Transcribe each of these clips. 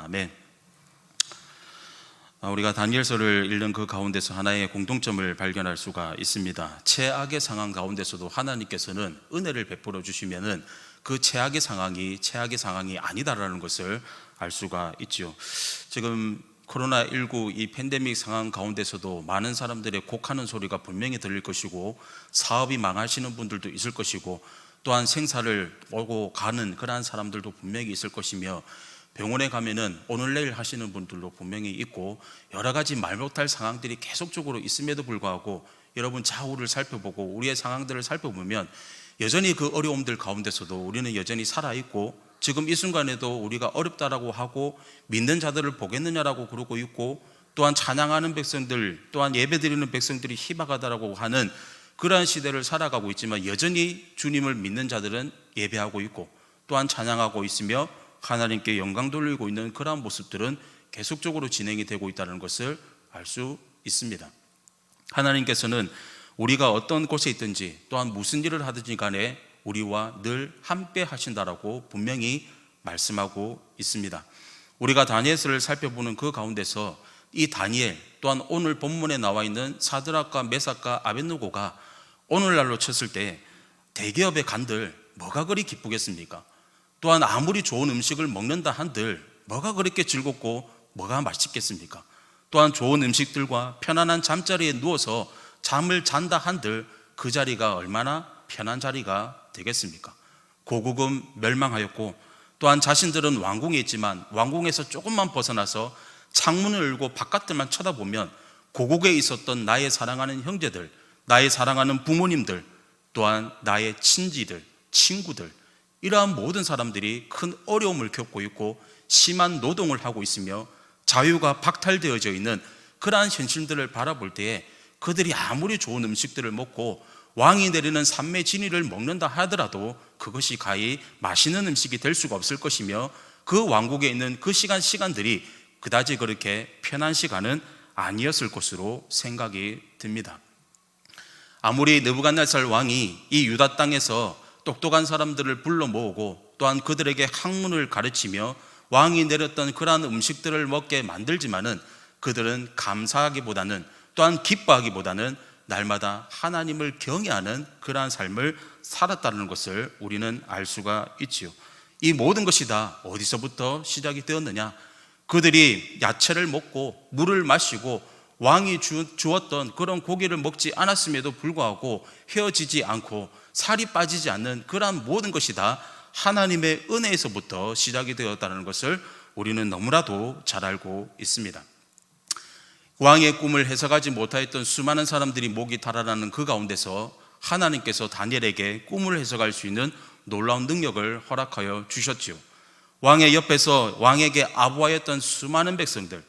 아멘. 우리가 다니엘서를 읽는 그 가운데서 하나의 공통점을 발견할 수가 있습니다. 최악의 상황 가운데서도 하나님께서는 은혜를 베풀어 주시면은 그 최악의 상황이 아니다라는 것을 알 수가 있죠. 지금 코로나19 이 팬데믹 상황 가운데서도 많은 사람들의 곡하는 소리가 분명히 들릴 것이고, 사업이 망하시는 분들도 있을 것이고, 또한 생사를 오고 가는 그러한 사람들도 분명히 있을 것이며, 병원에 가면은 오늘 내일 하시는 분들도 분명히 있고, 여러 가지 말 못할 상황들이 계속적으로 있음에도 불구하고 여러분 좌우를 살펴보고 우리의 상황들을 살펴보면 여전히 그 어려움들 가운데서도 우리는 여전히 살아있고, 지금 이 순간에도 우리가 어렵다라고 하고 믿는 자들을 보겠느냐라고 그러고 있고, 또한 찬양하는 백성들, 또한 예배드리는 백성들이 희박하다라고 하는 그러한 시대를 살아가고 있지만, 여전히 주님을 믿는 자들은 예배하고 있고 또한 찬양하고 있으며 하나님께 영광 돌리고 있는 그러한 모습들은 계속적으로 진행이 되고 있다는 것을 알 수 있습니다. 하나님께서는 우리가 어떤 곳에 있든지 또한 무슨 일을 하든지 간에 우리와 늘 함께 하신다라고 분명히 말씀하고 있습니다. 우리가 다니엘서를 살펴보는 그 가운데서 이 다니엘, 또한 오늘 본문에 나와 있는 사드락과 메삭과 아벳느고가 오늘날로 쳤을 때 대기업의 간들 뭐가 그리 기쁘겠습니까? 또한 아무리 좋은 음식을 먹는다 한들 뭐가 그렇게 즐겁고 뭐가 맛있겠습니까? 또한 좋은 음식들과 편안한 잠자리에 누워서 잠을 잔다 한들 그 자리가 얼마나 편한 자리가 되겠습니까? 고국은 멸망하였고, 또한 자신들은 왕궁에 있지만 왕궁에서 조금만 벗어나서 창문을 열고 바깥들만 쳐다보면 고국에 있었던 나의 사랑하는 형제들, 나의 사랑하는 부모님들, 또한 나의 친지들, 친구들, 이러한 모든 사람들이 큰 어려움을 겪고 있고 심한 노동을 하고 있으며 자유가 박탈되어져 있는 그러한 현실들을 바라볼 때에 그들이 아무리 좋은 음식들을 먹고 왕이 내리는 삼매 진위를 먹는다 하더라도 그것이 가히 맛있는 음식이 될 수가 없을 것이며, 그 왕국에 있는 그 시간들이 그다지 그렇게 편한 시간은 아니었을 것으로 생각이 듭니다. 아무리 느부갓네살 왕이 이 유다 땅에서 똑똑한 사람들을 불러 모으고 또한 그들에게 학문을 가르치며 왕이 내렸던 그러한 음식들을 먹게 만들지만은 그들은 감사하기보다는, 또한 기뻐하기보다는 날마다 하나님을 경외하는 그러한 삶을 살았다는 것을 우리는 알 수가 있지요. 이 모든 것이 다 어디서부터 시작이 되었느냐? 그들이 야채를 먹고 물을 마시고 왕이 주었던 그런 고기를 먹지 않았음에도 불구하고 헤어지지 않고 살이 빠지지 않는 그러한 모든 것이 다 하나님의 은혜에서부터 시작이 되었다는 것을 우리는 너무나도 잘 알고 있습니다. 왕의 꿈을 해석하지 못하였던 수많은 사람들이 목이 달아나는 그 가운데서 하나님께서 다니엘에게 꿈을 해석할 수 있는 놀라운 능력을 허락하여 주셨지요. 왕의 옆에서 왕에게 아부하였던 수많은 백성들,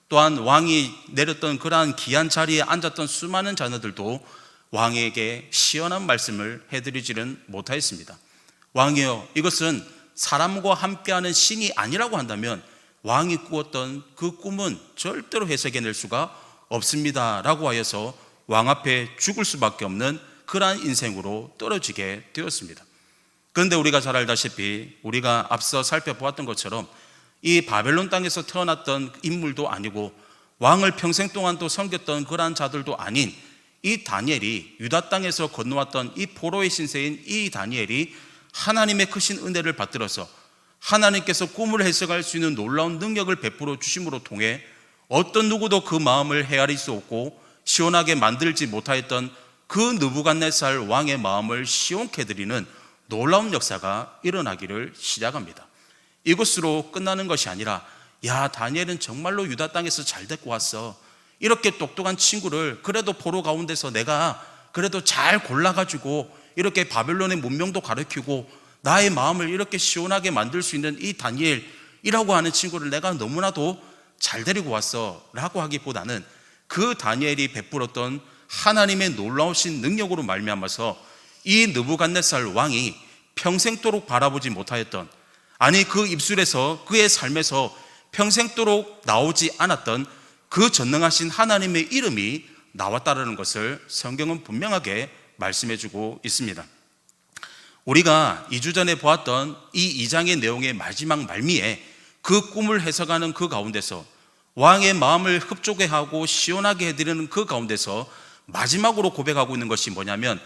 또한 왕이 내렸던 그러한 귀한 자리에 앉았던 수많은 자녀들도 왕에게 시원한 말씀을 해드리지는 못하였습니다. 왕이여, 이것은 사람과 함께하는 신이 아니라고 한다면 왕이 꾸었던 그 꿈은 절대로 해석해낼 수가 없습니다 라고 하여서 왕 앞에 죽을 수밖에 없는 그러한 인생으로 떨어지게 되었습니다. 그런데 우리가 잘 알다시피 우리가 앞서 살펴보았던 것처럼 이 바벨론 땅에서 태어났던 인물도 아니고 왕을 평생 동안 또 섬겼던 그러한 자들도 아닌 이 다니엘이, 유다 땅에서 건너왔던 이 포로의 신세인 이 다니엘이 하나님의 크신 은혜를 받들어서 하나님께서 꿈을 해석할 수 있는 놀라운 능력을 베풀어 주심으로 통해 어떤 누구도 그 마음을 헤아릴 수 없고 시원하게 만들지 못하였던 그 느부갓네살 왕의 마음을 시원케 해드리는 놀라운 역사가 일어나기를 시작합니다. 이것으로 끝나는 것이 아니라, 야, 다니엘은 정말로 유다 땅에서 잘 데리고 왔어. 이렇게 똑똑한 친구를 그래도 포로 가운데서 내가 그래도 잘 골라가지고 이렇게 바벨론의 문명도 가르치고 나의 마음을 이렇게 시원하게 만들 수 있는 이 다니엘이라고 하는 친구를 내가 너무나도 잘 데리고 왔어 라고 하기보다는 그 다니엘이 베풀었던 하나님의 놀라우신 능력으로 말미암아서 이 느부갓네살 왕이 평생도록 바라보지 못하였던, 아니 그 입술에서, 그의 삶에서 평생도록 나오지 않았던 그 전능하신 하나님의 이름이 나왔다는 것을 성경은 분명하게 말씀해주고 있습니다. 우리가 2주 전에 보았던 이 2장의 내용의 마지막 말미에 그 꿈을 해석하는 그 가운데서, 왕의 마음을 흡족해 하고 시원하게 해드리는 그 가운데서 마지막으로 고백하고 있는 것이 뭐냐면,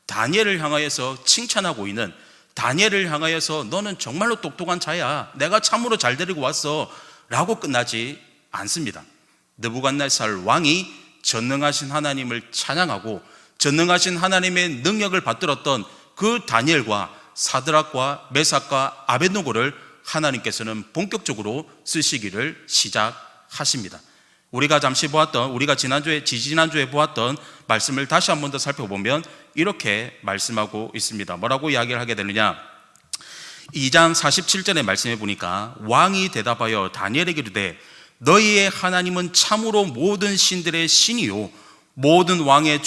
다니엘을 향하여서 칭찬하고 있는, 다니엘을 향하여서 너는 정말로 똑똑한 자야, 내가 참으로 잘 데리고 왔어 라고 끝나지 않습니다. 느부갓네살 왕이 전능하신 하나님을 찬양하고 전능하신 하나님의 능력을 받들었던 그 다니엘과 사드락과 메삭과 아벳느고를 하나님께서는 본격적으로 쓰시기를 시작하십니다. 우리가 잠시 보았던, 우리가 지지난주에 보았던 말씀을 다시 한 번 더 살펴보면 이렇게 말씀하고 있습니다. 뭐라고 이야기를 하게 되느냐, 2장 47절의 말씀해 보니까 왕이 대답하여 다니엘에게 이르되 너희의 하나님은 참으로 모든 신들의 신이요 모든 왕의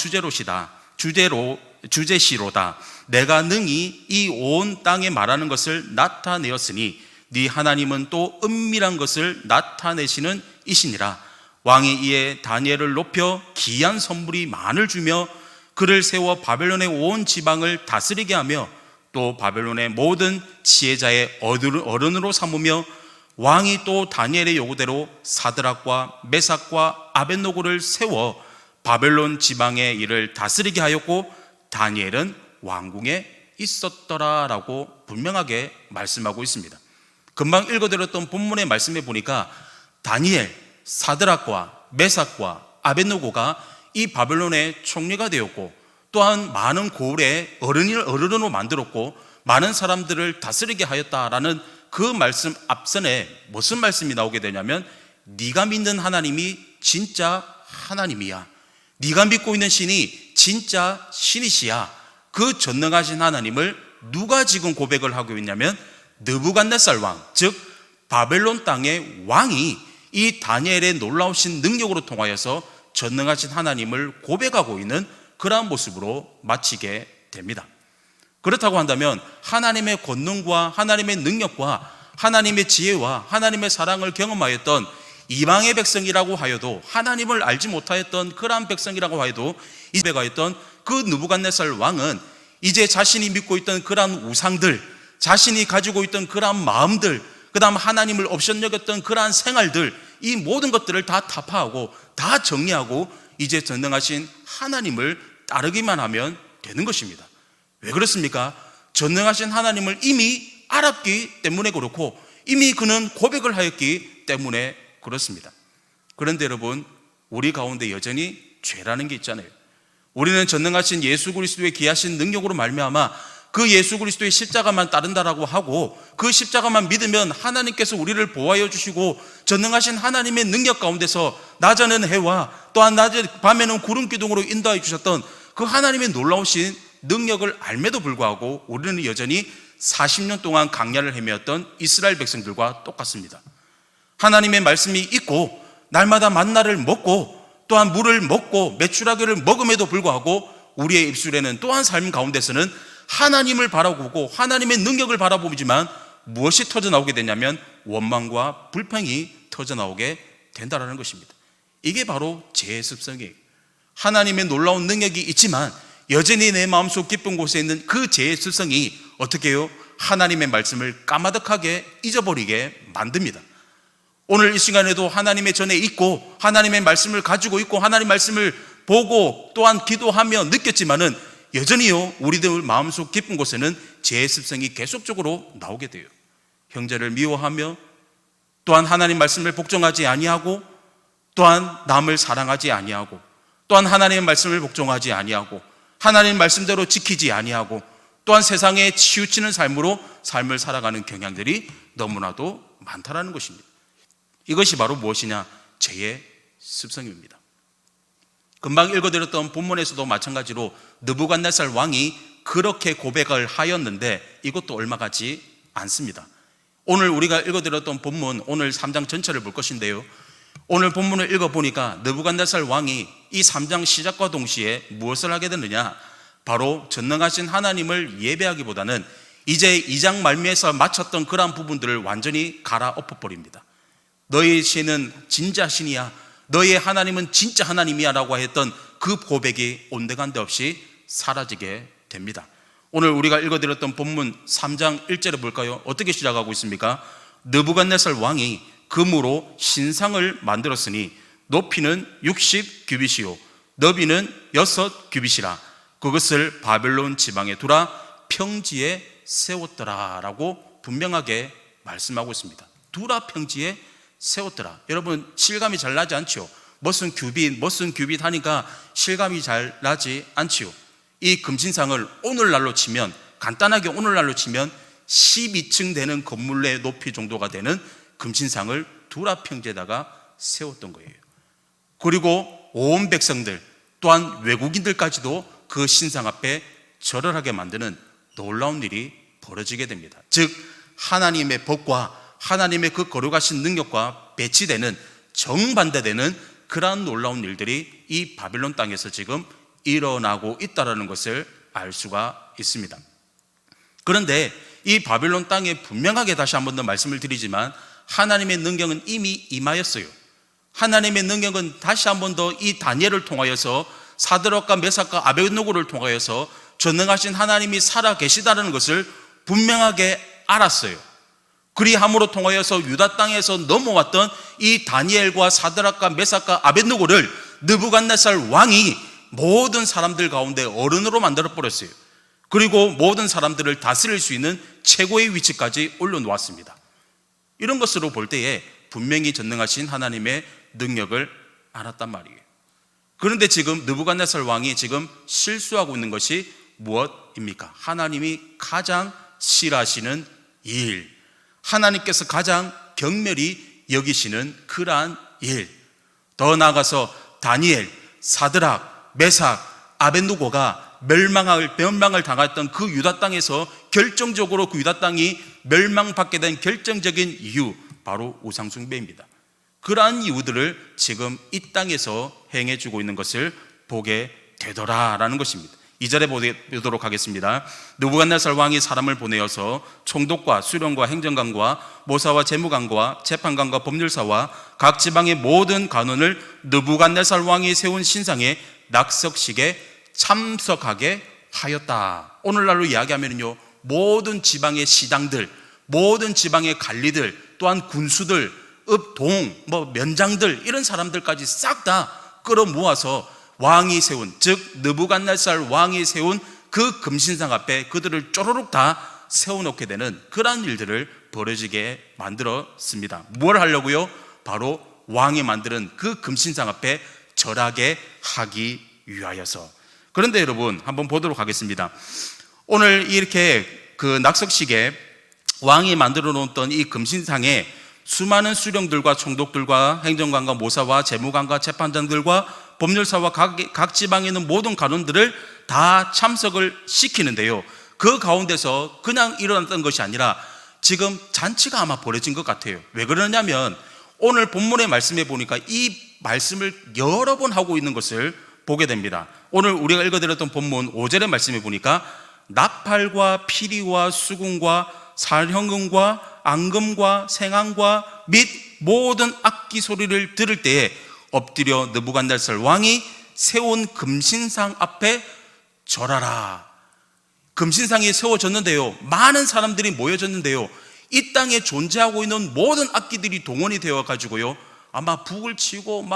주제시로다. 내가 능히 이 온 땅에 말하는 것을 나타내었으니 네 하나님은 또 은밀한 것을 나타내시는 이시니라. 왕이 이에 다니엘을 높여 귀한 선물이 많을 주며 그를 세워 바벨론의 온 지방을 다스리게 하며 또 바벨론의 모든 지혜자의 어른으로 삼으며, 왕이 또 다니엘의 요구대로 사드락과 메삭과 아벳느고를 세워 바벨론 지방의 일을 다스리게 하였고 다니엘은 왕궁에 있었더라라고 분명하게 말씀하고 있습니다. 금방 읽어드렸던 본문의 말씀에 보니까 다니엘, 사드락과 메삭과 아벳느고가 이 바벨론의 총리가 되었고, 또한 많은 고을의 어른으로 만들었고 많은 사람들을 다스리게 하였다라는 그 말씀 앞선에 무슨 말씀이 나오게 되냐면, 네가 믿는 하나님이 진짜 하나님이야, 네가 믿고 있는 신이 진짜 신이시야. 그 전능하신 하나님을 누가 지금 고백을 하고 있냐면 느부갓네살 왕, 즉 바벨론 땅의 왕이 이 다니엘의 놀라우신 능력으로 통하여서 전능하신 하나님을 고백하고 있는 그러한 모습으로 마치게 됩니다. 그렇다고 한다면 하나님의 권능과 하나님의 능력과 하나님의 지혜와 하나님의 사랑을 경험하였던 이방의 백성이라고 하여도, 하나님을 알지 못하였던 그러한 백성이라고 하여도, 이배가였던 그 느부갓네살 왕은 이제 자신이 믿고 있던 그러한 우상들, 자신이 가지고 있던 그러한 마음들, 그 다음 하나님을 없이 여겼던 그러한 생활들, 이 모든 것들을 다 타파하고 다 정리하고 이제 전능하신 하나님을 따르기만 하면 되는 것입니다. 왜 그렇습니까? 전능하신 하나님을 이미 알았기 때문에 그렇고 이미 그는 고백을 하였기 때문에 그렇습니다. 그런데 여러분, 우리 가운데 여전히 죄라는 게 있잖아요. 우리는 전능하신 예수 그리스도의 귀하신 능력으로 말미암아 그 예수 그리스도의 십자가만 따른다라고 하고 그 십자가만 믿으면 하나님께서 우리를 보호하여 주시고 전능하신 하나님의 능력 가운데서 낮에는 해와 또한 밤에는 구름 기둥으로 인도하여 주셨던 그 하나님의 놀라우신 능력을 알매도 불구하고 우리는 여전히 40년 동안 광야를 헤매었던 이스라엘 백성들과 똑같습니다. 하나님의 말씀이 있고 날마다 만나를 먹고 또한 물을 먹고 메추라기를 먹음에도 불구하고 우리의 입술에는 또한 삶 가운데서는 하나님을 바라보고 하나님의 능력을 바라보지만 무엇이 터져나오게 되냐면 원망과 불평이 터져나오게 된다는 것입니다. 이게 바로 죄의 습성이에요. 하나님의 놀라운 능력이 있지만 여전히 내 마음속 깊은 곳에 있는 그 죄의 습성이 어떻게 해요? 하나님의 말씀을 까마득하게 잊어버리게 만듭니다. 오늘 이 시간에도 하나님의 전에 있고 하나님의 말씀을 가지고 있고 하나님 말씀을 보고 또한 기도하며 느꼈지만은 여전히요 우리들 마음속 깊은 곳에는 죄의 습성이 계속적으로 나오게 돼요. 형제를 미워하며 또한 하나님 말씀을 복종하지 아니하고 또한 남을 사랑하지 아니하고 또한 하나님의 말씀을 복종하지 아니하고 하나님 말씀대로 지키지 아니하고 또한 세상에 치우치는 삶으로 삶을 살아가는 경향들이 너무나도 많다라는 것입니다. 이것이 바로 무엇이냐? 죄의 습성입니다. 금방 읽어드렸던 본문에서도 마찬가지로 느부갓네살 왕이 그렇게 고백을 하였는데 이것도 얼마 가지 않습니다. 오늘 우리가 읽어드렸던 본문, 오늘 3장 전체를 볼 것인데요, 오늘 본문을 읽어보니까 느부갓네살 왕이 이 3장 시작과 동시에 무엇을 하게 되느냐? 바로 전능하신 하나님을 예배하기보다는 이제 2장 말미에서 마쳤던 그러한 부분들을 완전히 갈아엎어버립니다. 너희 신은 진짜 신이야, 너희의 하나님은 진짜 하나님이야 라고 했던 그 고백이 온데간데 없이 사라지게 됩니다. 오늘 우리가 읽어드렸던 본문 3장 1절에 볼까요? 어떻게 시작하고 있습니까? 느부갓네살 왕이 금으로 신상을 만들었으니 높이는 60규빗이요 너비는 6규빗이라 그것을 바벨론 지방에 두라 평지에 세웠더라 라고 분명하게 말씀하고 있습니다. 두라 평지에 세웠더라. 여러분 실감이 잘 나지 않지요? 무슨 규빗 하니까 실감이 잘 나지 않지요? 이 금신상을 오늘날로 치면, 간단하게 오늘날로 치면 12층 되는 건물의 높이 정도가 되는 금신상을 두라 평지에다가 세웠던 거예요. 그리고 온 백성들 또한 외국인들까지도 그 신상 앞에 절을 하게 만드는 놀라운 일이 벌어지게 됩니다. 즉 하나님의 법과 하나님의 그 거룩하신 능력과 배치되는, 정반대되는 그러한 놀라운 일들이 이 바빌론 땅에서 지금 일어나고 있다는 것을 알 수가 있습니다. 그런데 이 바빌론 땅에 분명하게 다시 한 번 더 말씀을 드리지만 하나님의 능력은 이미 임하였어요. 하나님의 능력은 다시 한 번 더 이 다니엘을 통하여서, 사드락과 메삭과 아벳느고를 통하여서 전능하신 하나님이 살아 계시다는 것을 분명하게 알았어요. 그리함으로 통하여서 유다 땅에서 넘어왔던 이 다니엘과 사드락과 메삭과 아벳느고를 느부갓네살 왕이 모든 사람들 가운데 어른으로 만들어 버렸어요. 그리고 모든 사람들을 다스릴 수 있는 최고의 위치까지 올려놓았습니다. 이런 것으로 볼 때에 분명히 전능하신 하나님의 능력을 알았단 말이에요. 그런데 지금 느부갓네살 왕이 지금 실수하고 있는 것이 무엇입니까? 하나님이 가장 싫어하시는 일, 하나님께서 가장 경멸히 여기시는 그러한 일, 더 나아가서 다니엘, 사드락, 메삭, 아벳느고가 멸망을 당했던 그 유다 땅에서 결정적으로 그 유다 땅이 멸망받게 된 결정적인 이유, 바로 우상숭배입니다. 그러한 이유들을 지금 이 땅에서 행해주고 있는 것을 보게 되더라라는 것입니다. 2절에 보도록 하겠습니다. 느부갓네살 왕이 사람을 보내어서 총독과 수령과 행정관과 모사와 재무관과 재판관과 법률사와 각 지방의 모든 관원을 느부갓네살 왕이 세운 신상의 낙석식에 참석하게 하였다. 오늘날로 이야기하면요, 모든 지방의 시당들, 모든 지방의 관리들, 또한 군수들, 읍동, 면장들, 이런 사람들까지 싹 다 끌어모아서 왕이 세운, 즉 느부갓네살 왕이 세운 그 금신상 앞에 그들을 쪼르륵 다 세워놓게 되는 그러한 일들을 벌어지게 만들었습니다. 뭘 하려고요? 바로 왕이 만드는 그 금신상 앞에 절하게 하기 위하여서. 그런데 여러분 한번 보도록 하겠습니다. 오늘 이렇게 그 낙석식에 왕이 만들어 놓았던 이 금신상에 수많은 수령들과 총독들과 행정관과 모사와 재무관과 재판장들과 법률사와 각 지방에 있는 모든 관원들을 다 참석을 시키는데요, 그 가운데서 그냥 일어났던 것이 아니라 지금 잔치가 아마 벌어진 것 같아요. 왜 그러냐면 오늘 본문의 말씀에 보니까 이 말씀을 여러 번 하고 있는 것을 보게 됩니다. 오늘 우리가 읽어드렸던 본문 5절의 말씀에 보니까 나팔과 피리와 수금과 살현금과 앙금과 생황과 및 모든 악기 소리를 들을 때에 엎드려 느부갓네살 왕이 세운 금신상 앞에 절하라. 금신상이 세워졌는데요, 많은 사람들이 모여졌는데요, 이 땅에 존재하고 있는 모든 악기들이 동원이 되어 가지고요, 아마 북을 치고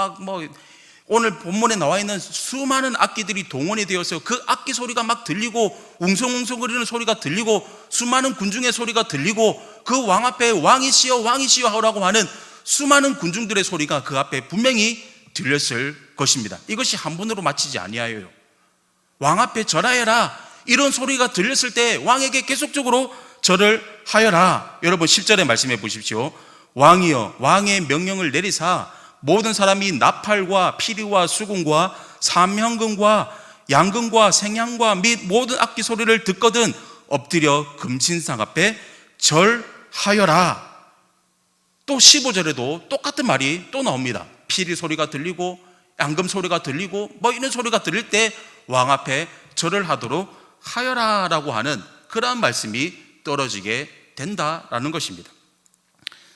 오늘 본문에 나와 있는 수많은 악기들이 동원이 되어서 그 악기 소리가 막 들리고 웅성웅성거리는 소리가 들리고 수많은 군중의 소리가 들리고 그 왕 앞에 왕이시여 왕이시여 하라고 하는 수많은 군중들의 소리가 그 앞에 분명히 들렸을 것입니다. 이것이 한 번으로 마치지 아니하여요. 왕 앞에 절하여라, 이런 소리가 들렸을 때 왕에게 계속적으로 절을 하여라. 여러분 10절에 말씀해 보십시오. 왕이여 왕의 명령을 내리사 모든 사람이 나팔과 피리와 수금과 삼현금과 양금과 생양과 및 모든 악기 소리를 듣거든 엎드려 금신상 앞에 절하여라. 또 15절에도 똑같은 말이 또 나옵니다. 피리 소리가 들리고 양금 소리가 들리고 이런 소리가 들릴 때 왕 앞에 절을 하도록 하여라라고 하는 그러한 말씀이 떨어지게 된다라는 것입니다.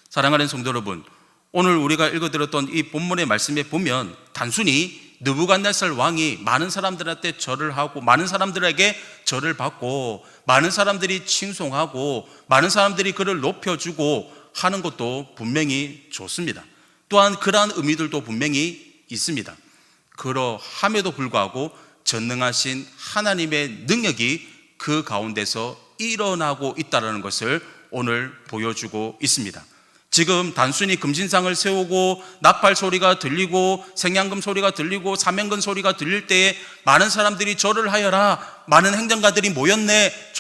사랑하는 성도 여러분, 오늘 우리가 읽어드렸던 이 본문의 말씀에 보면 단순히 느부갓네살 왕이 많은 사람들한테 절을 하고 많은 사람들에게 절을 받고 많은 사람들이 칭송하고 많은 사람들이 그를 높여주고 하는 것도 분명히 좋습니다. 또한 그러한 의미들도 분명히 있습니다. 그러함에도 불구하고 전능하신 하나님의 능력이 그 가운데서 일어나고 있다는 것을 오늘 보여주고 있습니다. 지금 단순히 금신상을 세우고 나팔 소리가 들리고 생양금 소리가 들리고 사명금 소리가 들릴 때에 많은 사람들이 절을 하여라, 많은 행정가들이 모였네,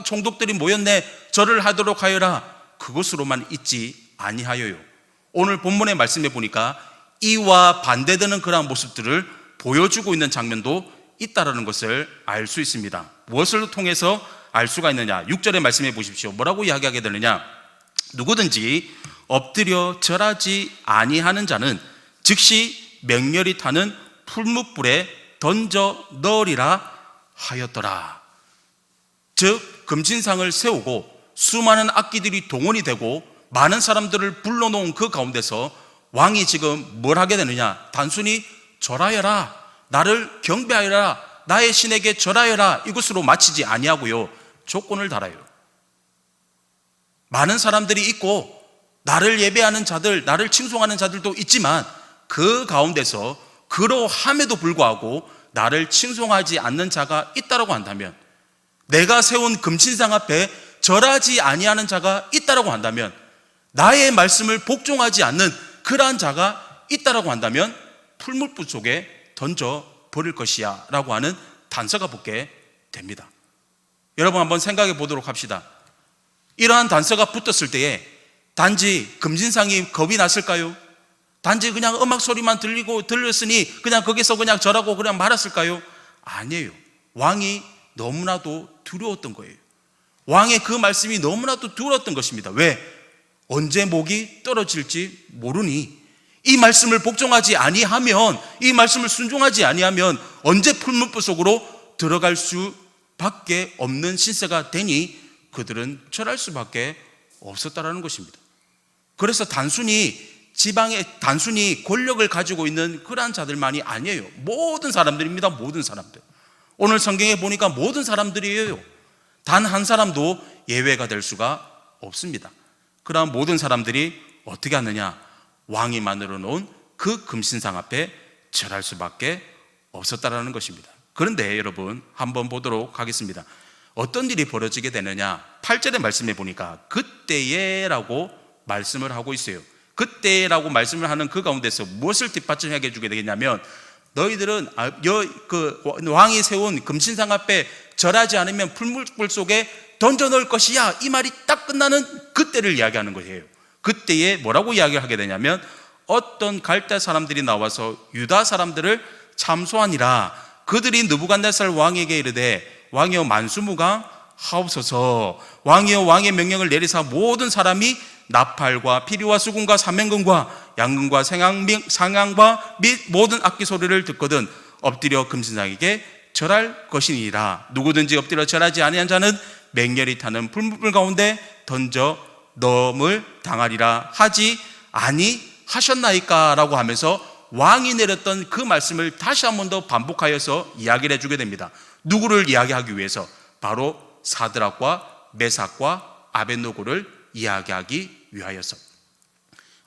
총독들이 모였네, 절을 하도록 하여라, 그것으로만 있지 아니하여요. 오늘 본문의 말씀에 보니까 이와 반대되는 그러한 모습들을 보여주고 있는 장면도 있다는 것을 알 수 있습니다. 무엇을 통해서 알 수가 있느냐? 6절의 말씀해 보십시오. 뭐라고 이야기하게 되느냐? 누구든지 엎드려 절하지 아니하는 자는 즉시 맹렬히 타는 풀무불에 던져 넣으리라 하였더라. 즉 금신상을 세우고 수많은 악기들이 동원이 되고 많은 사람들을 불러놓은 그 가운데서 왕이 지금 뭘 하게 되느냐? 단순히 절하여라, 나를 경배하여라, 나의 신에게 절하여라, 이것으로 마치지 아니하고요, 조건을 달아요. 많은 사람들이 있고 나를 예배하는 자들, 나를 칭송하는 자들도 있지만 그 가운데서 그러함에도 불구하고 나를 칭송하지 않는 자가 있다라고 한다면, 내가 세운 금신상 앞에 절하지 아니하는 자가 있다라고 한다면, 나의 말씀을 복종하지 않는 그러한 자가 있다라고 한다면 풀무불 속에 던져 버릴 것이야 라고 하는 단서가 붙게 됩니다. 여러분 한번 생각해 보도록 합시다. 이러한 단서가 붙었을 때에 단지 금신상이 겁이 났을까요? 단지 그냥 음악 소리만 들렸으니 그냥 거기서 그냥 절하고 그냥 말았을까요? 아니에요. 왕이 너무나도 두려웠던 거예요. 왕의 그 말씀이 너무나도 두려웠던 것입니다. 왜? 언제 목이 떨어질지 모르니, 이 말씀을 복종하지 아니하면, 이 말씀을 순종하지 아니하면 언제 풀무불 속으로 들어갈 수밖에 없는 신세가 되니 그들은 절할 수밖에 없었다라는 것입니다. 그래서 단순히 권력을 가지고 있는 그러한 자들만이 아니에요. 모든 사람들입니다. 모든 사람들. 오늘 성경에 보니까 모든 사람들이에요. 단 한 사람도 예외가 될 수가 없습니다. 그러한 모든 사람들이 어떻게 하느냐? 왕이 만들어 놓은 그 금신상 앞에 절할 수밖에 없었다라는 것입니다. 그런데 여러분 한번 보도록 하겠습니다. 어떤 일이 벌어지게 되느냐? 8절의 말씀에 보니까 그때에라고 말씀을 하고 있어요. 그때라고 말씀을 하는 그 가운데서 무엇을 뒷받침하게 해주게 되겠냐면, 너희들은 왕이 세운 금신상 앞에 절하지 않으면 풀무불 속에 던져 넣을 것이야, 이 말이 딱 끝나는 그때를 이야기하는 거예요. 그때에 뭐라고 이야기를 하게 되냐면, 어떤 갈대 사람들이 나와서 유다 사람들을 참소하니라. 그들이 느부갓네살 왕에게 이르되, 왕이여 만수무강 하옵소서. 왕이여 왕의 명령을 내리사 모든 사람이 나팔과 피리와 수금과 사명금과 양금과 상양과 및 모든 악기 소리를 듣거든 엎드려 금신상에게 절할 것이니라. 누구든지 엎드려 절하지 아니한 자는 맹렬히 타는 풀무불 가운데 던져 넣음을 당하리라 하지 아니하셨나이까 라고 하면서 왕이 내렸던 그 말씀을 다시 한 번 더 반복하여서 이야기를 해주게 됩니다. 누구를 이야기하기 위해서? 바로 사드락과 메삭과 아벳노고를 이야기하기 위하여서.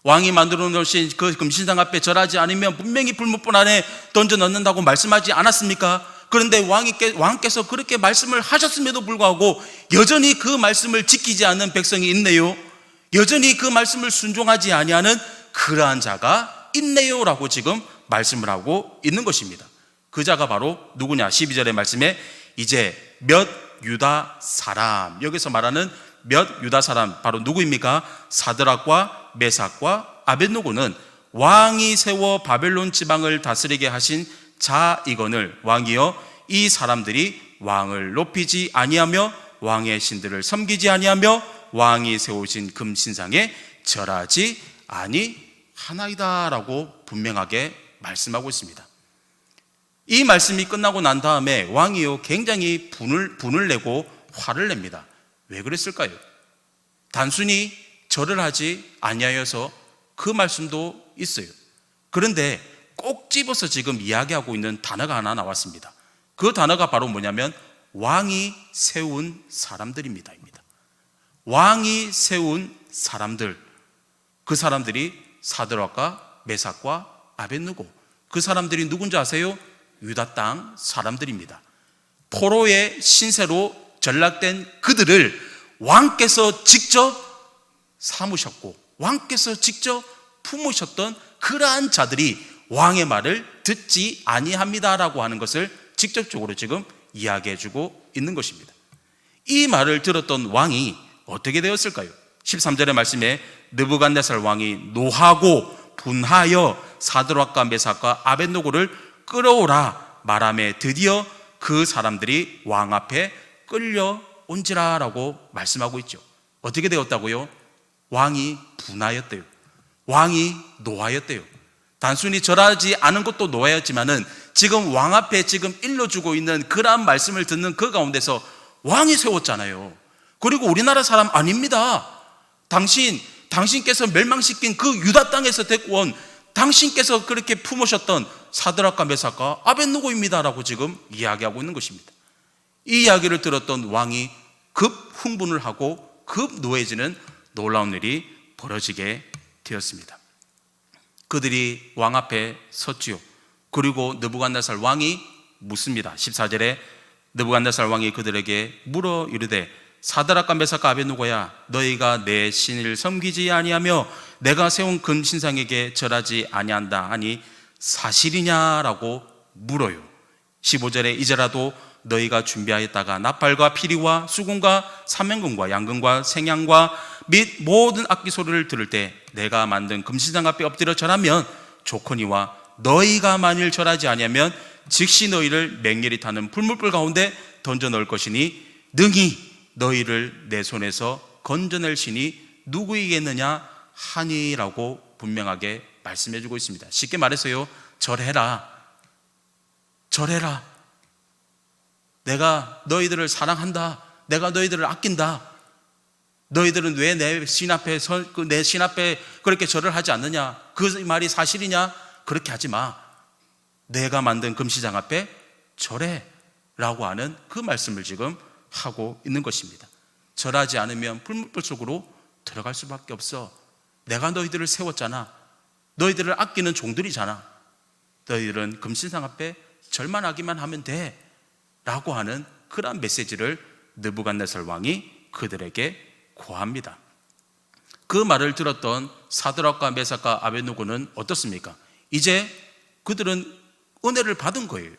왕이 만들어 놓으신 그 금신상 앞에 절하지 않으면 분명히 풀무불 안에 던져 넣는다고 말씀하지 않았습니까? 그런데 왕께서 그렇게 말씀을 하셨음에도 불구하고 여전히 그 말씀을 지키지 않는 백성이 있네요. 여전히 그 말씀을 순종하지 아니하는 그러한 자가 있네요 라고 지금 말씀을 하고 있는 것입니다. 그 자가 바로 누구냐? 12절의 말씀에 이제 몇 유다 사람, 여기서 말하는 몇 유다 사람 바로 누구입니까? 사드락과 메삭과 아벳노고는 왕이 세워 바벨론 지방을 다스리게 하신 자이거늘 왕이여 이 사람들이 왕을 높이지 아니하며 왕의 신들을 섬기지 아니하며 왕이 세우신 금신상에 절하지 아니하나이다 라고 분명하게 말씀하고 있습니다. 이 말씀이 끝나고 난 다음에 왕이요 굉장히 분을 내고 화를 냅니다. 왜 그랬을까요? 단순히 절을 하지 아니하여서 그 말씀도 있어요. 그런데 꼭 집어서 지금 이야기하고 있는 단어가 하나 나왔습니다. 그 단어가 바로 뭐냐면 왕이 세운 사람들입니다. 왕이 세운 사람들. 그 사람들이 사드락과 메삭과 아벳느고, 그 사람들이 누군지 아세요? 유다 땅 사람들입니다. 포로의 신세로 전락된 그들을 왕께서 직접 삼으셨고 왕께서 직접 품으셨던 그러한 자들이 왕의 말을 듣지 아니합니다라고 하는 것을 직접적으로 지금 이야기해 주고 있는 것입니다. 이 말을 들었던 왕이 어떻게 되었을까요? 13절의 말씀에 느부갓네살 왕이 노하고 분하여 사드락과 메삭과 아벳느고를 끌어오라 말하며 드디어 그 사람들이 왕 앞에 끌려온지라라고 말씀하고 있죠. 어떻게 되었다고요? 왕이 분하였대요. 왕이 노하였대요. 단순히 절하지 않은 것도 노하였지만은 지금 왕 앞에 지금 일러주고 있는 그러한 말씀을 듣는 그 가운데서 왕이 세웠잖아요. 그리고 우리나라 사람 아닙니다. 당신께서 멸망시킨 그 유다 땅에서 데리고 온 당신께서 그렇게 품으셨던 사드락과 메삭과 아벳느고입니다라고 지금 이야기하고 있는 것입니다. 이 이야기를 들었던 왕이 급 흥분을 하고 급 노해지는 놀라운 일이 벌어지게 되었습니다. 그들이 왕 앞에 섰지요. 그리고 느부갓네살 왕이 묻습니다. 14절에 느부갓네살 왕이 그들에게 물어 이르되 사드락과 메삭과 아벳느고야, 너희가 내 신을 섬기지 아니하며 내가 세운 금 신상에게 절하지 아니한다 하니 사실이냐라고 물어요. 15절에 이제라도 너희가 준비하였다가 나팔과 피리와 수금과 사면금과 양금과 생양과 및 모든 악기 소리를 들을 때 내가 만든 금신상 앞에 엎드려 절하면 좋거니와 너희가 만일 절하지 아니하면 즉시 너희를 맹렬히 타는 불물불 가운데 던져 넣을 것이니 능히 너희를 내 손에서 건져낼 신이 누구이겠느냐 하니라고 분명하게 말씀해 주고 있습니다. 쉽게 말해서요, 절해라. 내가 너희들을 사랑한다. 내가 너희들을 아낀다. 너희들은 왜 내 신 앞에 그렇게 절을 하지 않느냐? 그 말이 사실이냐? 그렇게 하지 마. 내가 만든 금시장 앞에 절해 라고 하는 그 말씀을 지금 하고 있는 것입니다. 절하지 않으면 불물불 속으로 들어갈 수밖에 없어. 내가 너희들을 세웠잖아. 너희들을 아끼는 종들이잖아. 너희들은 금신상 앞에 절만 하기만 하면 돼 라고 하는 그러한 메시지를 느부갓네살 왕이 그들에게 고합니다. 그 말을 들었던 사드락과 메삭과 아벳느고는 어떻습니까? 이제 그들은 은혜를 받은 거예요.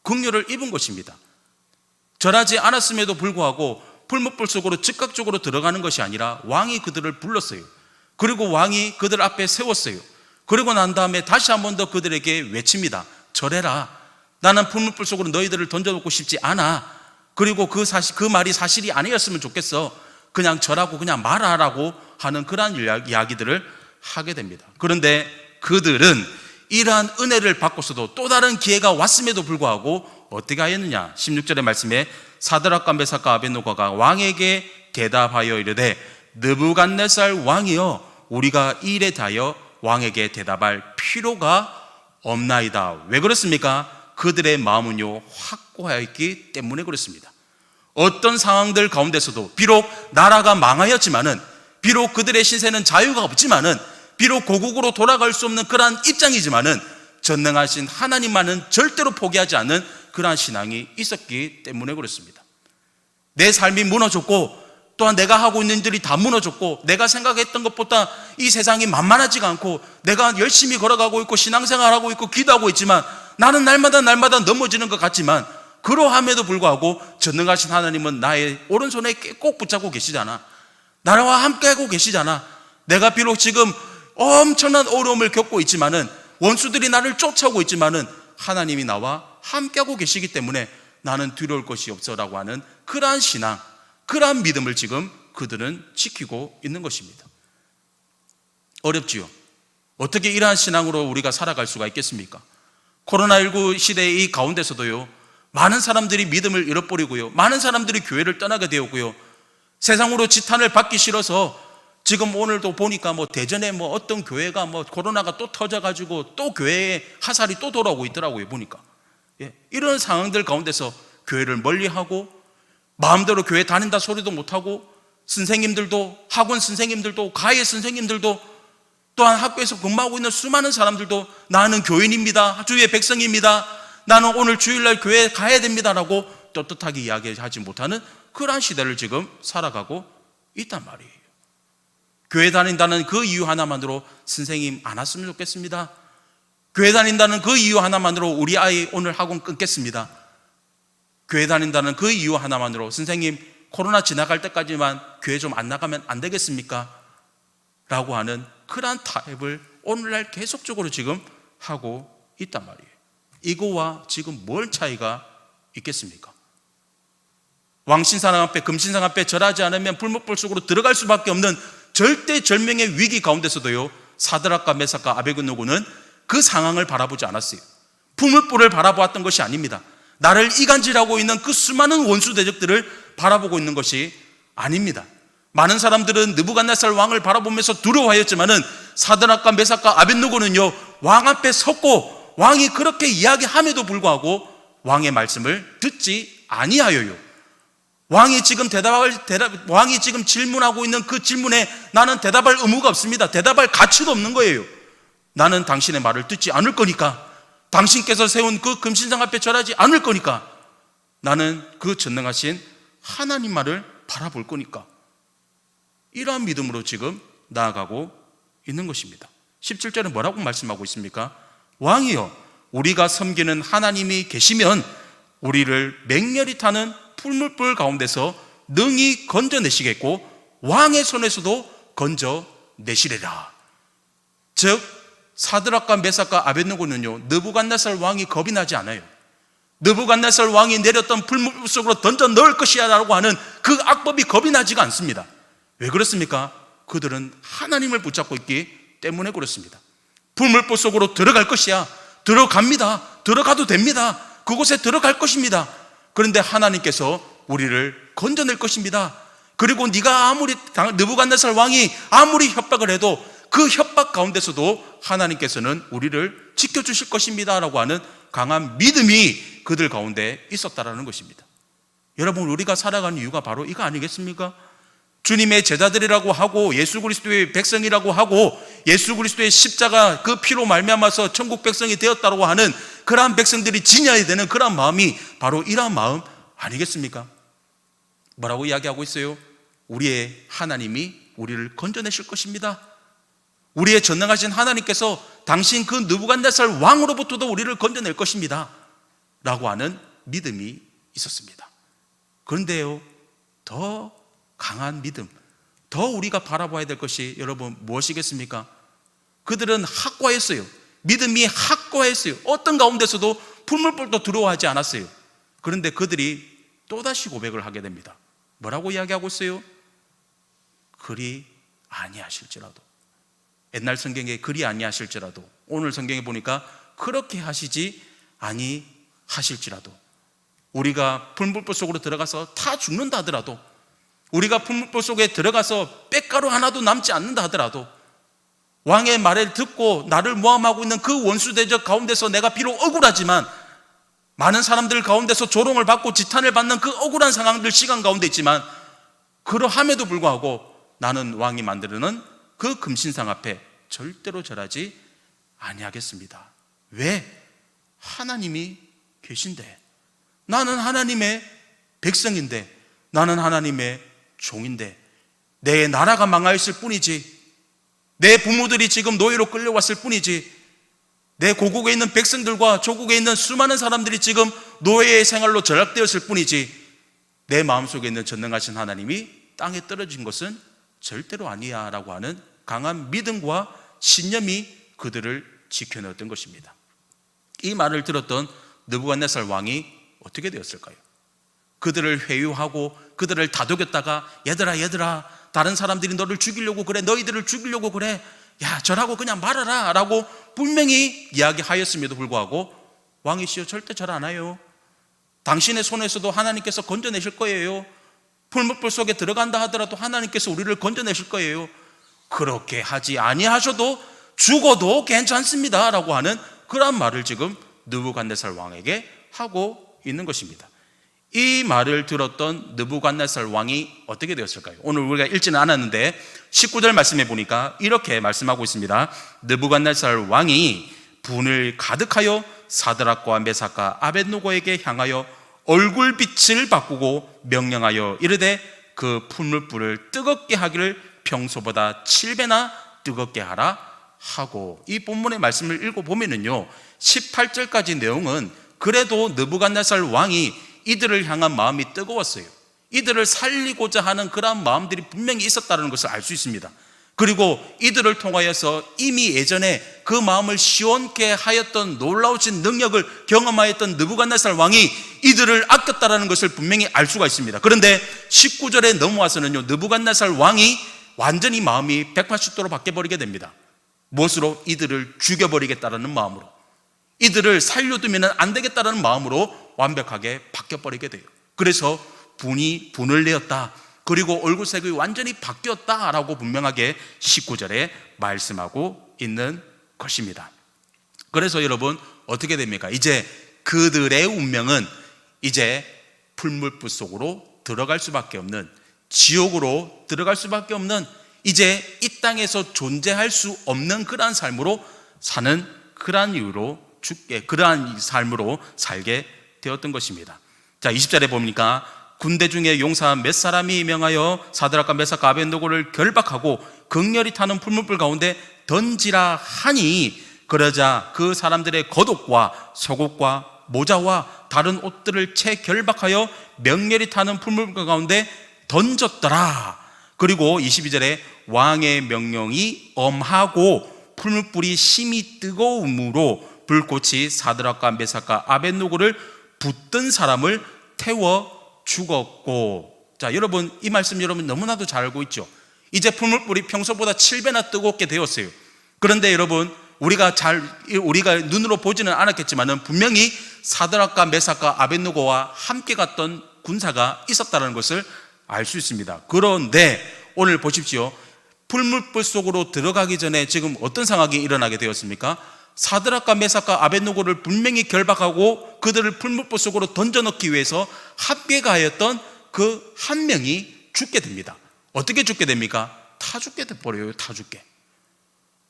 긍휼을 입은 것입니다. 절하지 않았음에도 불구하고 불못불 속으로 즉각적으로 들어가는 것이 아니라 왕이 그들을 불렀어요. 그리고 왕이 그들 앞에 세웠어요. 그리고 난 다음에 다시 한 번 더 그들에게 외칩니다. 절해라. 나는 불못불 속으로 너희들을 던져놓고 싶지 않아. 그리고 그 말이 사실이 아니었으면 좋겠어. 그냥 절하고 그냥 말하라고 하는 그러한 이야기들을 하게 됩니다. 그런데 그들은 이러한 은혜를 받고서도 또 다른 기회가 왔음에도 불구하고 어떻게 하였느냐? 16절의 말씀에 사드락과 메삭과 아벳느고가 왕에게 대답하여 이르되 느부갓네살 왕이여, 우리가 이 일에 대하여 왕에게 대답할 필요가 없나이다. 왜 그렇습니까? 그들의 마음은요 확고하였기 때문에 그렇습니다. 어떤 상황들 가운데서도 비록 나라가 망하였지만은, 비록 그들의 신세는 자유가 없지만은, 비록 고국으로 돌아갈 수 없는 그러한 입장이지만은 전능하신 하나님만은 절대로 포기하지 않는 그러한 신앙이 있었기 때문에 그렇습니다. 내 삶이 무너졌고 또한 내가 하고 있는 일들이 다 무너졌고 내가 생각했던 것보다 이 세상이 만만하지가 않고 내가 열심히 걸어가고 있고 신앙생활하고 있고 기도하고 있지만 나는 날마다 넘어지는 것 같지만, 그러함에도 불구하고 전능하신 하나님은 나의 오른손에 꼭 붙잡고 계시잖아. 나와 함께 하고 계시잖아. 내가 비록 지금 엄청난 어려움을 겪고 있지만은, 원수들이 나를 쫓아오고 있지만은 하나님이 나와 함께하고 계시기 때문에 나는 두려울 것이 없어라고 하는 그러한 신앙, 그러한 믿음을 지금 그들은 지키고 있는 것입니다. 어렵지요. 어떻게 이러한 신앙으로 우리가 살아갈 수가 있겠습니까? 코로나19 시대의 이 가운데서도요, 많은 사람들이 믿음을 잃어버리고요, 많은 사람들이 교회를 떠나게 되었고요, 세상으로 지탄을 받기 싫어서 지금 오늘도 보니까 대전에 어떤 교회가 코로나가 또 터져가지고 또 교회에 화살이 또 돌아오고 있더라고요, 보니까. 이런 상황들 가운데서 교회를 멀리하고 마음대로 교회 다닌다 소리도 못하고, 선생님들도, 학원 선생님들도, 가해 선생님들도 또한 학교에서 근무하고 있는 수많은 사람들도 나는 교인입니다, 주의 백성입니다, 나는 오늘 주일날 교회에 가야 됩니다라고 떳떳하게 이야기하지 못하는 그러한 시대를 지금 살아가고 있단 말이에요. 교회 다닌다는 그 이유 하나만으로 선생님 안 왔으면 좋겠습니다. 교회 다닌다는 그 이유 하나만으로 우리 아이 오늘 학원 끊겠습니다. 교회 다닌다는 그 이유 하나만으로 선생님 코로나 지나갈 때까지만 교회 좀 안 나가면 안 되겠습니까? 라고 하는 그러한 타협을 오늘날 계속적으로 지금 하고 있단 말이에요. 이거와 지금 뭘 차이가 있겠습니까? 왕신상 앞에 금신상 앞에 절하지 않으면 불못불 속으로 들어갈 수밖에 없는 절대절명의 위기 가운데서도요, 사드락과 메삭과 아베드노고는 그 상황을 바라보지 않았어요. 불못불을 바라보았던 것이 아닙니다. 나를 이간질하고 있는 그 수많은 원수 대적들을 바라보고 있는 것이 아닙니다. 많은 사람들은 느부갓네살 왕을 바라보면서 두려워하였지만은 사드락과 메삭과 아벳느고는요, 왕 앞에 섰고 왕이 그렇게 이야기함에도 불구하고 왕의 말씀을 듣지 아니하여요. 왕이 지금 왕이 지금 질문하고 있는 그 질문에 나는 대답할 의무가 없습니다. 대답할 가치도 없는 거예요. 나는 당신의 말을 듣지 않을 거니까, 당신께서 세운 그 금신상 앞에 절하지 않을 거니까, 나는 그 전능하신 하나님 말을 바라볼 거니까, 이러한 믿음으로 지금 나아가고 있는 것입니다. 17절은 뭐라고 말씀하고 있습니까? 왕이여, 우리가 섬기는 하나님이 계시면 우리를 맹렬히 타는 풀물불 가운데서 능히 건져내시겠고 왕의 손에서도 건져내시리라. 즉 사드락과 메삭과 아벳느고는요, 느부갓네살 왕이 겁이 나지 않아요. 느부갓네살 왕이 내렸던 풀물 속으로 던져 넣을 것이야 라고 하는 그 악법이 겁이 나지가 않습니다. 왜 그렇습니까? 그들은 하나님을 붙잡고 있기 때문에 그렇습니다. 풀물불 속으로 들어갈 것이야, 들어갑니다, 들어가도 됩니다, 그곳에 들어갈 것입니다. 그런데 하나님께서 우리를 건져낼 것입니다. 그리고 네가 아무리 느부갓네살 왕이 아무리 협박을 해도 그 협박 가운데서도 하나님께서는 우리를 지켜주실 것입니다 라고 하는 강한 믿음이 그들 가운데 있었다라는 것입니다. 여러분, 우리가 살아가는 이유가 바로 이거 아니겠습니까? 주님의 제자들이라고 하고 예수 그리스도의 백성이라고 하고 예수 그리스도의 십자가 그 피로 말미암아서 천국 백성이 되었다고 하는 그러한 백성들이 지녀야 되는 그러한 마음이 바로 이러한 마음 아니겠습니까? 뭐라고 이야기하고 있어요? 우리의 하나님이 우리를 건져내실 것입니다. 우리의 전능하신 하나님께서 당신 그 느부갓네살 왕으로부터도 우리를 건져낼 것입니다 라고 하는 믿음이 있었습니다. 그런데요, 더 강한 믿음, 더 우리가 바라봐야 될 것이 여러분 무엇이겠습니까? 그들은 확고했어요. 믿음이 확고했어요. 어떤 가운데서도 풀물불도 두려워하지 않았어요. 그런데 그들이 또다시 고백을 하게 됩니다. 뭐라고 이야기하고 있어요? 그리 아니하실지라도, 옛날 성경에 그리 아니하실지라도, 오늘 성경에 보니까 그렇게 하시지 아니하실지라도, 우리가 풀물불 속으로 들어가서 다 죽는다 하더라도, 우리가 풀물불 속에 들어가서 빽가루 하나도 남지 않는다 하더라도, 왕의 말을 듣고 나를 모함하고 있는 그 원수대적 가운데서 내가 비록 억울하지만, 많은 사람들 가운데서 조롱을 받고 지탄을 받는 그 억울한 상황들 시간 가운데 있지만, 그러함에도 불구하고 나는 왕이 만드는 그 금신상 앞에 절대로 절하지 아니하겠습니다. 왜? 하나님이 계신데, 나는 하나님의 백성인데, 나는 하나님의 종인데, 내 나라가 망하였을 뿐이지, 내 부모들이 지금 노예로 끌려왔을 뿐이지, 내 고국에 있는 백성들과 조국에 있는 수많은 사람들이 지금 노예의 생활로 전락되었을 뿐이지, 내 마음속에 있는 전능하신 하나님이 땅에 떨어진 것은 절대로 아니야 라고 하는 강한 믿음과 신념이 그들을 지켜내었던 것입니다. 이 말을 들었던 느부갓네살 왕이 어떻게 되었을까요? 그들을 회유하고 그들을 다독였다가 얘들아 다른 사람들이 너를 죽이려고 그래, 너희들을 죽이려고 그래, 야 절하고 그냥 말아라 라고 분명히 이야기하였음에도 불구하고 왕이시여 절대 절 안 해요. 당신의 손에서도 하나님께서 건져내실 거예요. 풀물불 속에 들어간다 하더라도 하나님께서 우리를 건져내실 거예요. 그렇게 하지 아니하셔도 죽어도 괜찮습니다 라고 하는 그런 말을 지금 느부갓네살 왕에게 하고 있는 것입니다. 이 말을 들었던 느부갓네살 왕이 어떻게 되었을까요? 오늘 우리가 읽지는 않았는데 19절 말씀해 보니까 이렇게 말씀하고 있습니다. 느부갓네살 왕이 분을 가득하여 사드락과 메삭과 아벳노고에게 향하여 얼굴빛을 바꾸고 명령하여 이르되 그 풀무불을 뜨겁게 하기를 평소보다 7배나 뜨겁게 하라 하고, 이 본문의 말씀을 읽어보면요 18절까지 내용은 그래도 느부갓네살 왕이 이들을 향한 마음이 뜨거웠어요. 이들을 살리고자 하는 그러한 마음들이 분명히 있었다는 것을 알 수 있습니다. 그리고 이들을 통하여서 이미 예전에 그 마음을 시원케 하였던 놀라우신 능력을 경험하였던 느부갓네살 왕이 이들을 아꼈다는 것을 분명히 알 수가 있습니다. 그런데 19절에 넘어와서는요 느부갓네살 왕이 완전히 마음이 180도로 바뀌어버리게 됩니다. 무엇으로? 이들을 죽여버리겠다는 마음으로, 이들을 살려두면 안 되겠다는 마음으로 완벽하게 바뀌어버리게 돼요. 그래서 분을 내었다, 그리고 얼굴색이 완전히 바뀌었다라고 분명하게 19절에 말씀하고 있는 것입니다. 그래서 여러분 어떻게 됩니까? 이제 그들의 운명은 이제 풀무불 속으로 들어갈 수밖에 없는, 지옥으로 들어갈 수밖에 없는, 이제 이 땅에서 존재할 수 없는 그러한 삶으로 사는, 그러한 이유로 그러한 삶으로 살게 되었던 것입니다. 자, 20절에 보니까 군대 중에 용사 몇 사람이 명하여 사드락과 메삭과 아벳노고를 결박하고 극렬히 타는 풀무불 가운데 던지라 하니, 그러자 그 사람들의 겉옷과 속옷과 모자와 다른 옷들을 채 결박하여 명렬히 타는 풀무불 가운데 던졌더라. 그리고 22절에 왕의 명령이 엄하고 풀무불이 심히 뜨거움으로 불꽃이 사드락과 메삭과 아벳노고를 붙든 사람을 태워 죽었고. 자, 여러분 이 말씀 여러분 너무나도 잘 알고 있죠. 이제 풀무불이 평소보다 7배나 뜨겁게 되었어요. 그런데 여러분 우리가 눈으로 보지는 않았겠지만 분명히 사드락과 메삭과 아벳노고와 함께 갔던 군사가 있었다는 것을 알 수 있습니다. 그런데 오늘 보십시오. 풀무불 속으로 들어가기 전에 지금 어떤 상황이 일어나게 되었습니까? 사드락과 메삭과 아벳노고를 분명히 결박하고 그들을 풀무불 속으로 던져넣기 위해서 함께 가였던 그 한 명이 죽게 됩니다. 어떻게 죽게 됩니까? 타 죽게 돼버려요. 타 죽게.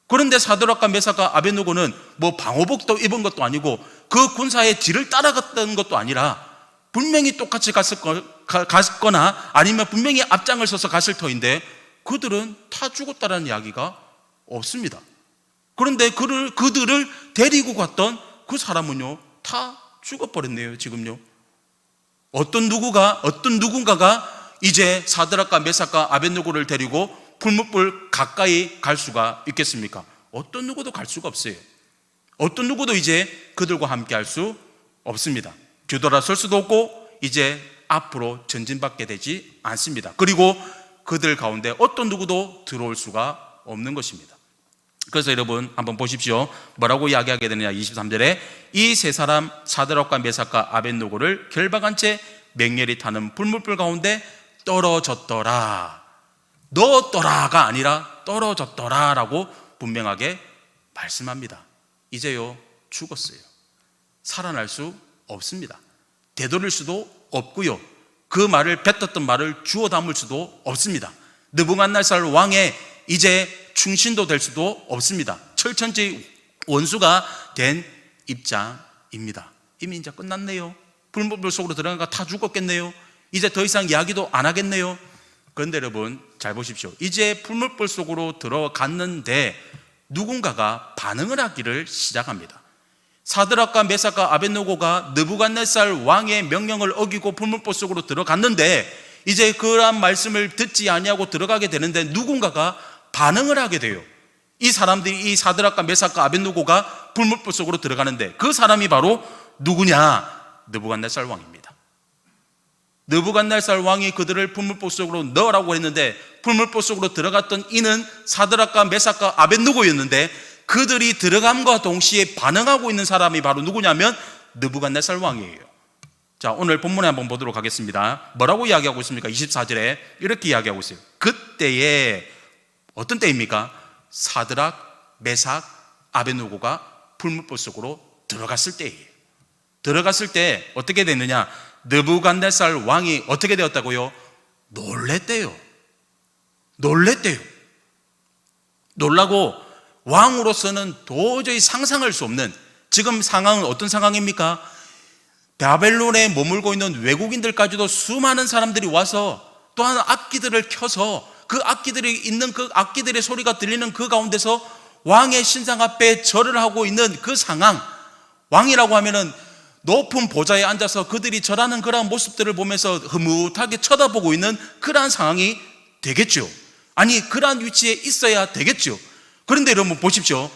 그런데 사드락과 메삭과 아벳노고는 뭐 방호복도 입은 것도 아니고 그 군사의 뒤를 따라갔던 것도 아니라 분명히 똑같이 갔거나 아니면 분명히 앞장을 서서 갔을 터인데 그들은 타 죽었다는 이야기가 없습니다. 그런데 그들을 데리고 갔던 그 사람은요 다 죽어버렸네요. 지금요 어떤 누군가가 이제 사드락과 메삭과 아벳노고를 데리고 풀무불 가까이 갈 수가 있겠습니까? 어떤 누구도 갈 수가 없어요. 어떤 누구도 이제 그들과 함께 할 수 없습니다. 뒤돌아설 수도 없고 이제 앞으로 전진받게 되지 않습니다. 그리고 그들 가운데 어떤 누구도 들어올 수가 없는 것입니다. 그래서 여러분 한번 보십시오. 뭐라고 이야기하게 되느냐. 23절에 이 세 사람 사드락과 메삭과 아벳노고를 결박한 채 맹렬히 타는 풀무불 가운데 떨어졌더라. 넣었더라가 아니라 떨어졌더라라고 분명하게 말씀합니다. 이제요 죽었어요. 살아날 수 없습니다. 되돌릴 수도 없고요. 그 말을 뱉었던 말을 주워 담을 수도 없습니다. 느부갓네살 왕의 이제 충신도 될 수도 없습니다. 철천지 원수가 된 입장입니다. 이미 이제 끝났네요. 풀무불 속으로 들어가니까 다 죽었겠네요. 이제 더 이상 이야기도 안 하겠네요. 그런데 여러분 잘 보십시오. 이제 풀무불 속으로 들어갔는데 누군가가 반응을 하기를 시작합니다. 사드락과 메삭과 아벳노고가 느부갓네살 왕의 명령을 어기고 풀무불 속으로 들어갔는데 이제 그러한 말씀을 듣지 아니하고 들어가게 되는데 누군가가 반응을 하게 돼요. 이 사람들이 이 사드락과 메삭과 아벳노고가 풀무불 속으로 들어가는데 그 사람이 바로 누구냐? 느부갓네살 왕입니다. 느부갓네살 왕이 그들을 풀무불 속으로 넣으라고 했는데 풀무불 속으로 들어갔던 이는 사드락과 메삭과 아벳노고였는데 그들이 들어감과 동시에 반응하고 있는 사람이 바로 누구냐면 느부갓네살 왕이에요. 자, 오늘 본문에 한번 보도록 하겠습니다. 뭐라고 이야기하고 있습니까? 24절에 이렇게 이야기하고 있어요. 그때에 어떤 때입니까? 사드락, 메삭, 아벳노고가 풀무불 속으로 들어갔을 때예요. 들어갔을 때 어떻게 됐느냐? 느부갓네살 왕이 어떻게 되었다고요? 놀랬대요. 놀라고 왕으로서는 도저히 상상할 수 없는, 지금 상황은 어떤 상황입니까? 바벨론에 머물고 있는 외국인들까지도 수많은 사람들이 와서 또한 악기들을 켜서 그 악기들이 있는 그 악기들의 소리가 들리는 그 가운데서 왕의 신상 앞에 절을 하고 있는 그 상황, 왕이라고 하면은 높은 보좌에 앉아서 그들이 절하는 그러한 모습들을 보면서 흐뭇하게 쳐다보고 있는 그러한 상황이 되겠죠. 아니, 그러한 위치에 있어야 되겠죠. 그런데 여러분 보십시오.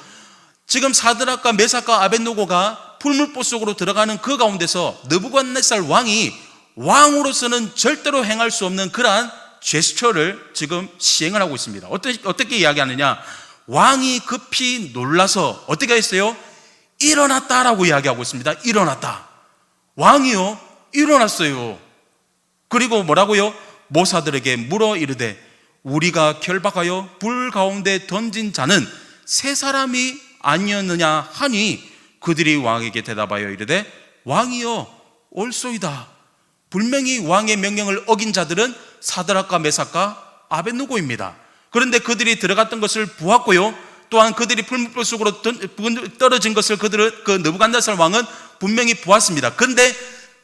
지금 사드락과 메삭과 아벳노고가 풀물보 속으로 들어가는 그 가운데서 느부갓네살 왕이 왕으로서는 절대로 행할 수 없는 그러한 제스처를 지금 시행을 하고 있습니다. 어떻게 이야기하느냐? 왕이 급히 놀라서 어떻게 했어요? 일어났다라고 이야기하고 있습니다. 일어났다. 왕이요, 일어났어요. 그리고 뭐라고요? 모사들에게 물어 이르되 우리가 결박하여 불 가운데 던진 자는 세 사람이 아니었느냐 하니 그들이 왕에게 대답하여 이르되 왕이여 옳소이다. 분명히 왕의 명령을 어긴 자들은 사드락과 메삭과 아벳노고입니다. 그런데 그들이 들어갔던 것을 보았고요, 또한 그들이 풀무불 속으로 떨어진 것을 그 느부갓네살 왕은 분명히 보았습니다. 그런데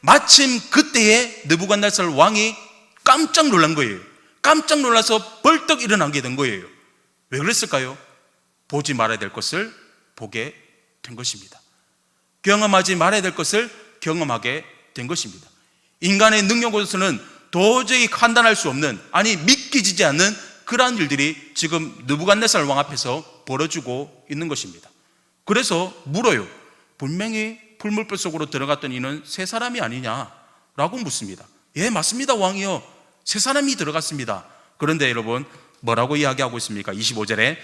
마침 그때에 느부갓네살 왕이 깜짝 놀란 거예요. 깜짝 놀라서 벌떡 일어나게 된 거예요. 왜 그랬을까요? 보지 말아야 될 것을 보게 된 것입니다. 경험하지 말아야 될 것을 경험하게 된 것입니다. 인간의 능력으로서는 도저히 판단할 수 없는, 아니 믿기지지 않는 그러한 일들이 지금 느부갓네살 왕 앞에서 벌어지고 있는 것입니다. 그래서 물어요. 분명히 풀물불 속으로 들어갔던 이는 세 사람이 아니냐라고 묻습니다. 예, 맞습니다 왕이요, 세 사람이 들어갔습니다. 그런데 여러분 뭐라고 이야기하고 있습니까? 25절에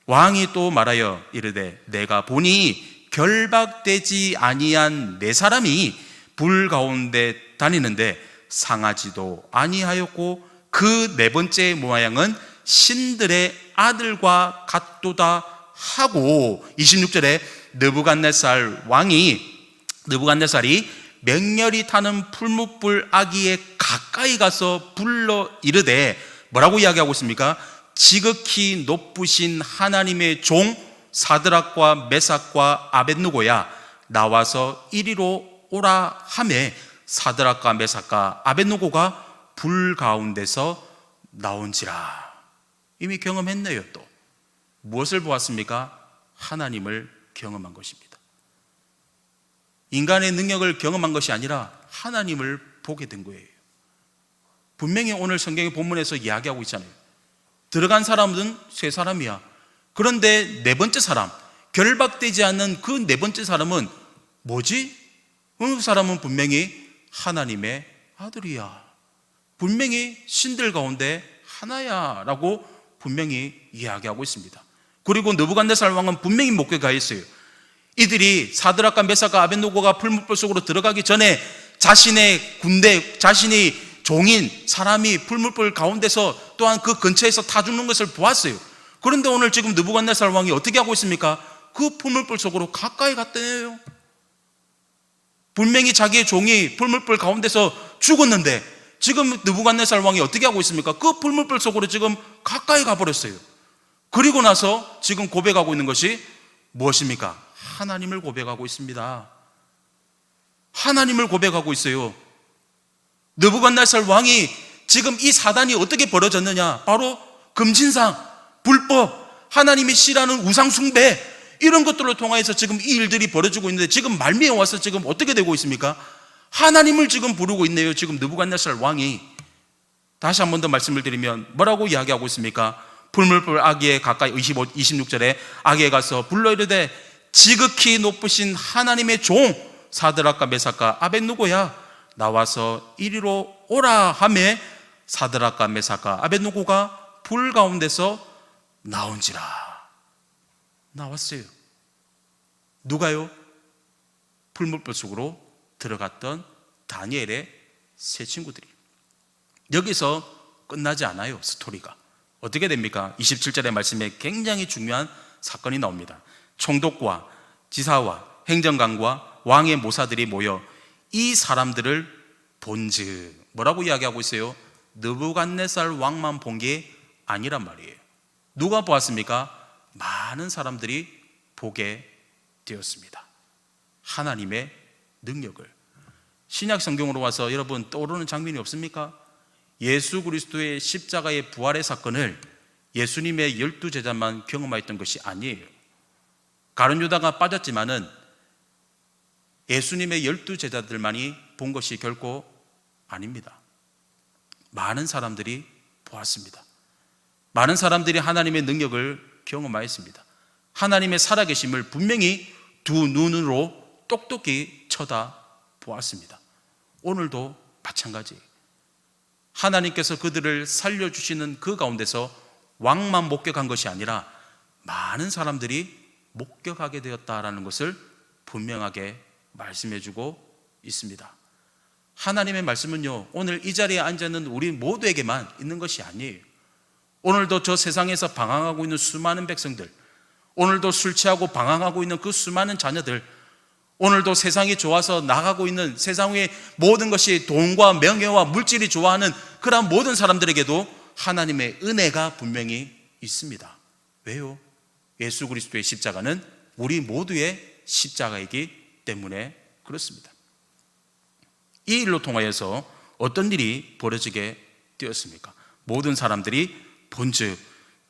왕이 또 말하여 이르되 내가 보니 결박되지 아니한 네 사람이 불 가운데 다니는데 상하지도 아니하였고 그 네 번째 모양은 신들의 아들과 같도다 하고, 26절에 느부갓네살이 맹렬히 타는 풀무불 아기에 가까이 가서 불러 이르되 뭐라고 이야기하고 있습니까? 지극히 높으신 하나님의 종 사드락과 메삭과 아벳느고야 나와서 이리로 오라 하매 사드락과 메삭과 아벳느고가 불 가운데서 나온지라. 이미 경험했네요. 또 무엇을 보았습니까? 하나님을 경험한 것입니다. 인간의 능력을 경험한 것이 아니라 하나님을 보게 된 거예요. 분명히 오늘 성경의 본문에서 이야기하고 있잖아요. 들어간 사람은 세 사람이야. 그런데 네 번째 사람, 결박되지 않는 그 네 번째 사람은 뭐지? 그 사람은 분명히 하나님의 아들이야. 분명히 신들 가운데 하나야 라고 분명히 이야기하고 있습니다. 그리고 느부갓네살 왕은 분명히 목격하였어요. 이들이 사드락과 메삭과 아벳느고가 풀무불 속으로 들어가기 전에 자신의 군대, 자신이 종인 사람이 풀무불 가운데서 또한 그 근처에서 타 죽는 것을 보았어요. 그런데 오늘 지금 느부갓네살 왕이 어떻게 하고 있습니까? 그 풀무불 속으로 가까이 갔대요. 분명히 자기의 종이 풀무불 가운데서 죽었는데 지금 느부갓네살 왕이 어떻게 하고 있습니까? 그 풀무불 속으로 지금 가까이 가버렸어요. 그리고 나서 지금 고백하고 있는 것이 무엇입니까? 하나님을 고백하고 있습니다. 하나님을 고백하고 있어요. 느부갓네살 왕이 지금 이 사단이 어떻게 벌어졌느냐? 바로 금신상, 불법, 하나님이 싫어하는 우상숭배, 이런 것들을 통해서 지금 이 일들이 벌어지고 있는데 지금 말미에 와서 지금 어떻게 되고 있습니까? 하나님을 지금 부르고 있네요. 지금 느부갓네살 왕이. 다시 한 번 더 말씀을 드리면 뭐라고 이야기하고 있습니까? 풀무불 아기에 가까이 26절에 아기에 가서 불러 이르되 지극히 높으신 하나님의 종 사드락과 메삭과 아벳느고야 나와서 이리로 오라 하매 사드락과 메삭과 아벳느고가 불 가운데서 나온지라. 나왔어요. 누가요? 풀무불 속으로 들어갔던 다니엘의 세 친구들이. 여기서 끝나지 않아요. 스토리가 어떻게 됩니까? 27절의 말씀에 굉장히 중요한 사건이 나옵니다. 총독과 지사와 행정관과 왕의 모사들이 모여 이 사람들을 본즉 뭐라고 이야기하고 있어요? 느부갓네살 왕만 본 게 아니란 말이에요. 누가 보았습니까? 많은 사람들이 보게 되었습니다. 하나님의 능력을. 신약 성경으로 와서 여러분 떠오르는 장면이 없습니까? 예수 그리스도의 십자가의 부활의 사건을 예수님의 12제자만 경험했던 것이 아니에요. 가룟 유다가 빠졌지만은 예수님의 12제자들만이 본 것이 결코 아닙니다. 많은 사람들이 보았습니다. 많은 사람들이 하나님의 능력을 경험하였습니다. 하나님의 살아계심을 분명히 두 눈으로 똑똑히 쳐다보았습니다. 오늘도 마찬가지. 하나님께서 그들을 살려주시는 그 가운데서 왕만 목격한 것이 아니라 많은 사람들이 목격하게 되었다라는 것을 분명하게 말씀해주고 있습니다. 하나님의 말씀은요, 오늘 이 자리에 앉아있는 우리 모두에게만 있는 것이 아니에요. 오늘도 저 세상에서 방황하고 있는 수많은 백성들, 오늘도 술 취하고 방황하고 있는 그 수많은 자녀들, 오늘도 세상이 좋아서 나가고 있는 세상의 모든 것이 돈과 명예와 물질이 좋아하는 그러한 모든 사람들에게도 하나님의 은혜가 분명히 있습니다. 왜요? 예수 그리스도의 십자가는 우리 모두의 십자가이기 때문에 그렇습니다. 이 일로 통하여서 어떤 일이 벌어지게 되었습니까? 모든 사람들이 본즉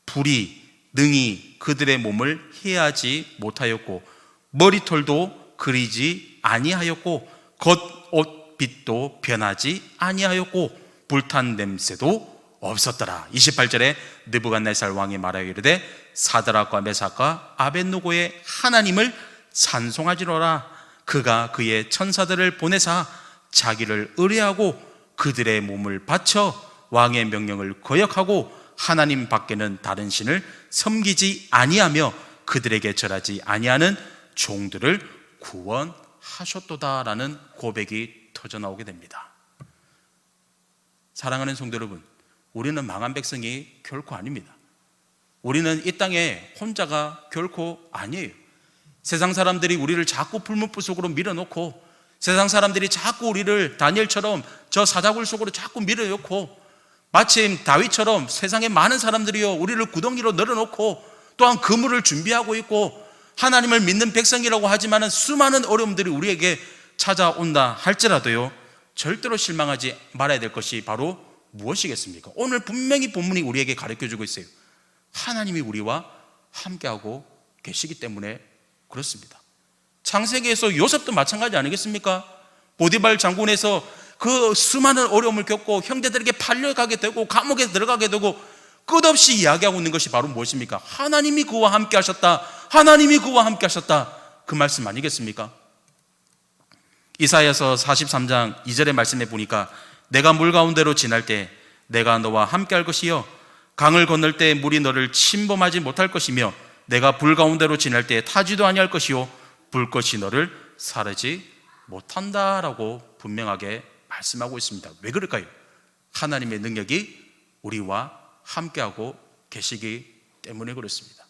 불이 능히 그들의 몸을 해하지 못하였고 머리털도 그리지 아니하였고 겉옷빛도 변하지 아니하였고 불탄 냄새도 없었더라. 28절에 느부갓네살 왕이 말하여 이르되 사드락과 메삭과 아벳느고의 하나님을 찬송하지로라. 그가 그의 천사들을 보내사 자기를 의뢰하고 그들의 몸을 바쳐 왕의 명령을 거역하고 하나님 밖에는 다른 신을 섬기지 아니하며 그들에게 절하지 아니하는 종들을 구원하셨도다라는 고백이 터져나오게 됩니다. 사랑하는 성도 여러분, 우리는 망한 백성이 결코 아닙니다. 우리는 이 땅에 혼자가 결코 아니에요. 세상 사람들이 우리를 자꾸 풀무불 속으로 밀어넣고, 세상 사람들이 자꾸 우리를 다니엘처럼 저 사자굴 속으로 자꾸 밀어넣고, 마침 다윗처럼 세상에 많은 사람들이요 우리를 구덩이로 늘어놓고 또한 그물을 준비하고 있고, 하나님을 믿는 백성이라고 하지만 수많은 어려움들이 우리에게 찾아온다 할지라도요, 절대로 실망하지 말아야 될 것이 바로 무엇이겠습니까? 오늘 분명히 본문이 우리에게 가르쳐주고 있어요. 하나님이 우리와 함께하고 계시기 때문에 그렇습니다. 창세기에서 요셉도 마찬가지 아니겠습니까? 보디발 장군에서 그 수많은 어려움을 겪고 형제들에게 팔려가게 되고 감옥에 들어가게 되고 끝없이 이야기하고 있는 것이 바로 무엇입니까? 하나님이 그와 함께 하셨다, 하나님이 그와 함께 하셨다, 그 말씀 아니겠습니까? 이사야서 43장 2절의 말씀에 보니까 내가 물 가운데로 지날 때 내가 너와 함께 할 것이요 강을 건널 때 물이 너를 침범하지 못할 것이며 내가 불 가운데로 지날 때 타지도 아니할 것이요 불꽃이 너를 사르지 못한다라고 분명하게 말씀하고 있습니다. 왜 그럴까요? 하나님의 능력이 우리와 함께하고 계시기 때문에 그렇습니다.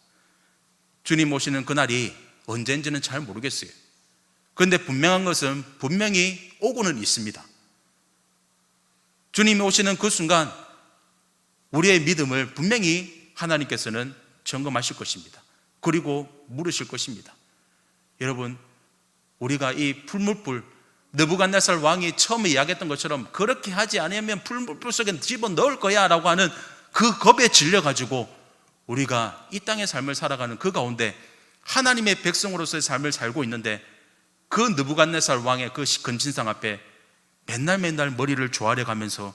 주님 오시는 그날이 언제인지는 잘 모르겠어요. 그런데 분명한 것은 분명히 오고는 있습니다. 주님이 오시는 그 순간 우리의 믿음을 분명히 하나님께서는 점검하실 것입니다. 그리고 물으실 것입니다. 여러분, 우리가 이 풀무불, 느부갓네살 왕이 처음에 이야기했던 것처럼 그렇게 하지 않으면 풀무불 속에 집어넣을 거야 라고 하는 그 겁에 질려가지고 우리가 이 땅의 삶을 살아가는 그 가운데 하나님의 백성으로서의 삶을 살고 있는데, 그 느부갓네살 왕의 그 근친상 앞에 맨날 머리를 조아려 가면서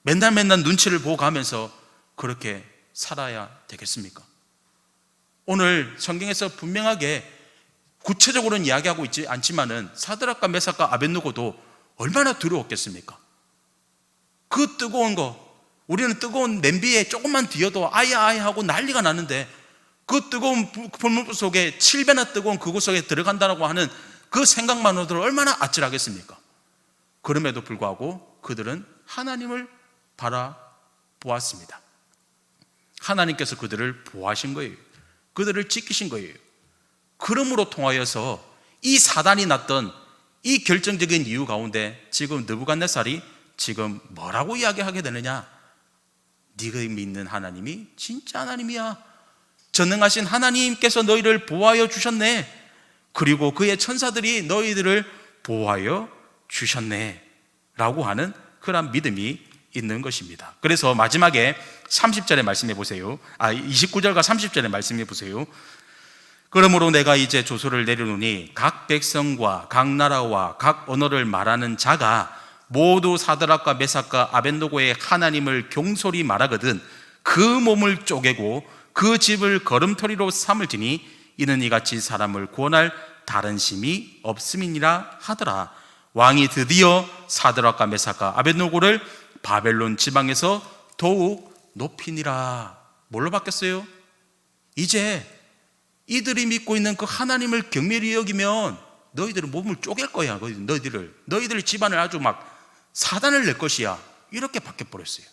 맨날 눈치를 보고 가면서 그렇게 살아야 되겠습니까? 오늘 성경에서 분명하게 구체적으로는 이야기하고 있지 않지만은 사드락과 메삭과 아벳느고도 얼마나 두려웠겠습니까? 그 뜨거운 거, 우리는 뜨거운 냄비에 조금만 뒤어도 아야 하고 난리가 나는데 그 뜨거운 불물 속에 7배나 뜨거운 그곳 속에 들어간다고 하는 그 생각만으로도 얼마나 아찔하겠습니까? 그럼에도 불구하고 그들은 하나님을 바라보았습니다. 하나님께서 그들을 보호하신 거예요. 그들을 지키신 거예요. 그러므로 통하여서 이 사단이 났던 이 결정적인 이유 가운데 지금 느부갓네살이 지금 뭐라고 이야기하게 되느냐? 네가 믿는 하나님이 진짜 하나님이야. 전능하신 하나님께서 너희를 보호하여 주셨네. 그리고 그의 천사들이 너희들을 보호하여 주셨네 라고 하는 그런 믿음이 있는 것입니다. 그래서 마지막에 30절의 말씀해 보세요. 29절과 30절의 말씀해 보세요. 그러므로 내가 이제 조서를 내려놓으니 각 백성과 각 나라와 각 언어를 말하는 자가 모두 사드락과 메삭과 아벳노고의 하나님을 경솔히 말하거든 그 몸을 쪼개고 그 집을 걸음터리로 삼을지니 이는 이같이 사람을 구원할 다른 심이 없음이니라 하더라. 왕이 드디어 사드락과 메삭과 아벳노고를 바벨론 지방에서 더욱 높이니라. 뭘로 바뀌었어요? 이제 이들이 믿고 있는 그 하나님을 경멸히 여기면 너희들은 몸을 쪼갤 거야. 너희들 집안을 아주 막 사단을 낼 것이야. 이렇게 바뀌어버렸어요.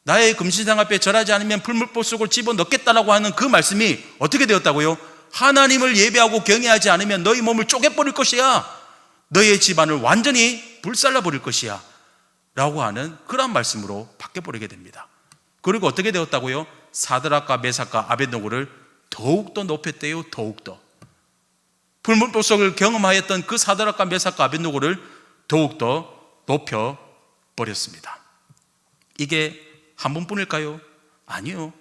나의 금신상 앞에 절하지 않으면 풀물보석을 집어넣겠다라고 하는 그 말씀이 어떻게 되었다고요? 하나님을 예배하고 경외하지 않으면 너희 몸을 쪼개버릴 것이야. 너희의 집안을 완전히 불살라버릴 것이야 라고 하는 그런 말씀으로 바뀌어버리게 됩니다. 그리고 어떻게 되었다고요? 사드락과 메삭과 아벳노고를 더욱더 높였대요. 더욱더 불물보석을 경험하였던 그 사드락과 메삭과 아벳노고를 더욱더 높여버렸습니다. 이게 한 번뿐일까요? 아니요.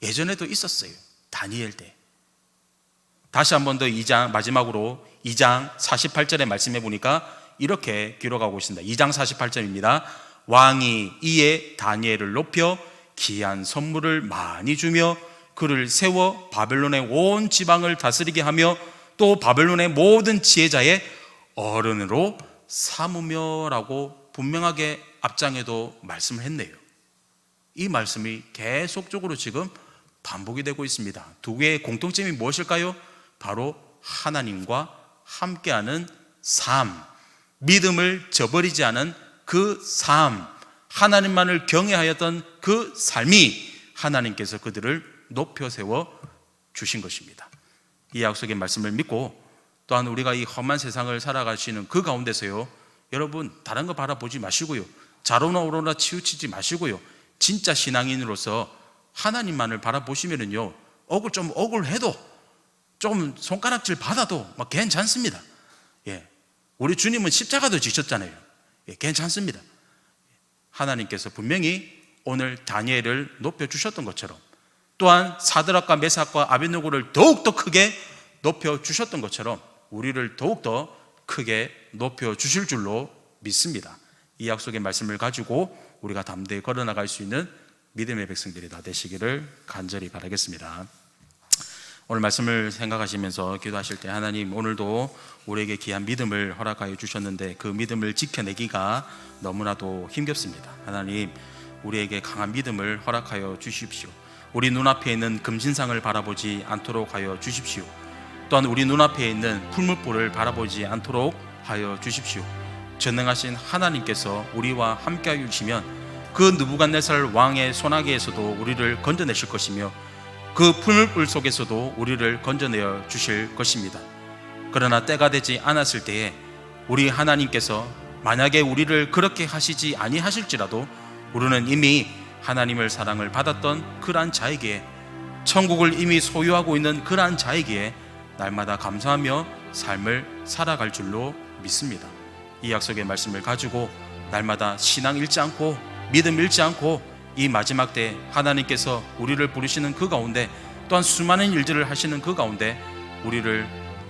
예전에도 있었어요. 다니엘 때. 다시 한 번 더 2장 마지막으로 2장 48절의 말씀해 보니까 이렇게 기록하고 있습니다. 2장 48절입니다. 왕이 이에 다니엘을 높여 귀한 선물을 많이 주며 그를 세워 바벨론의 온 지방을 다스리게 하며 또 바벨론의 모든 지혜자의 어른으로 삼으며 라고 분명하게 앞장에도 말씀을 했네요. 이 말씀이 계속적으로 지금 반복이 되고 있습니다. 두 개의 공통점이 무엇일까요? 바로 하나님과 함께하는 삶, 믿음을 저버리지 않은 그 삶, 하나님만을 경외하였던 그 삶이 하나님께서 그들을 높여 세워 주신 것입니다. 이 약속의 말씀을 믿고 또한 우리가 이 험한 세상을 살아가시는 그 가운데서요, 여러분 다른 거 바라보지 마시고요, 좌로나 우로나 치우치지 마시고요, 진짜 신앙인으로서 하나님만을 바라보시면은요, 억울해도 좀 손가락질 받아도 막 괜찮습니다. 예, 우리 주님은 십자가도 지셨잖아요. 예, 괜찮습니다. 하나님께서 분명히 오늘 다니엘을 높여주셨던 것처럼 또한 사드락과 메삭과 아벳노고를 더욱더 크게 높여주셨던 것처럼 우리를 더욱더 크게 높여주실 줄로 믿습니다. 이 약속의 말씀을 가지고 우리가 담대히 걸어나갈 수 있는 믿음의 백성들이 다 되시기를 간절히 바라겠습니다. 오늘 말씀을 생각하시면서 기도하실 때 하나님, 오늘도 우리에게 귀한 믿음을 허락하여 주셨는데 그 믿음을 지켜내기가 너무나도 힘겹습니다. 하나님, 우리에게 강한 믿음을 허락하여 주십시오. 우리 눈앞에 있는 금신상을 바라보지 않도록 하여 주십시오. 또한 우리 눈앞에 있는 풀물보를 바라보지 않도록 하여 주십시오. 전능하신 하나님께서 우리와 함께하여 주시면 그 느부갓네살 왕의 소나기에서도 우리를 건져내실 것이며 그 풀물불 속에서도 우리를 건져내어 주실 것입니다. 그러나 때가 되지 않았을 때에 우리 하나님께서 만약에 우리를 그렇게 하시지 아니하실지라도 우리는 이미 하나님을 사랑을 받았던 그러한 자에게, 천국을 이미 소유하고 있는 그러한 자에게 날마다 감사하며 삶을 살아갈 줄로 믿습니다. 이 약속의 말씀을 가지고 날마다 신앙 잃지 않고 믿음 잃지 않고 이 마지막 때 하나님께서 우리를 부르시는 그 가운데 또한 수많은 일들을 하시는 그 가운데 우리를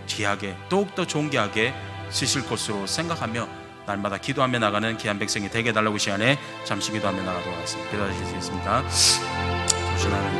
귀하게 더욱더 존귀하게 쓰실 것으로 생각하며 날마다 기도하며 나가는 귀한 백성이 되게 해달라고 시간에 잠시 기도하며 나가도록 하겠습니다. 기도하시겠습니다. 조신하는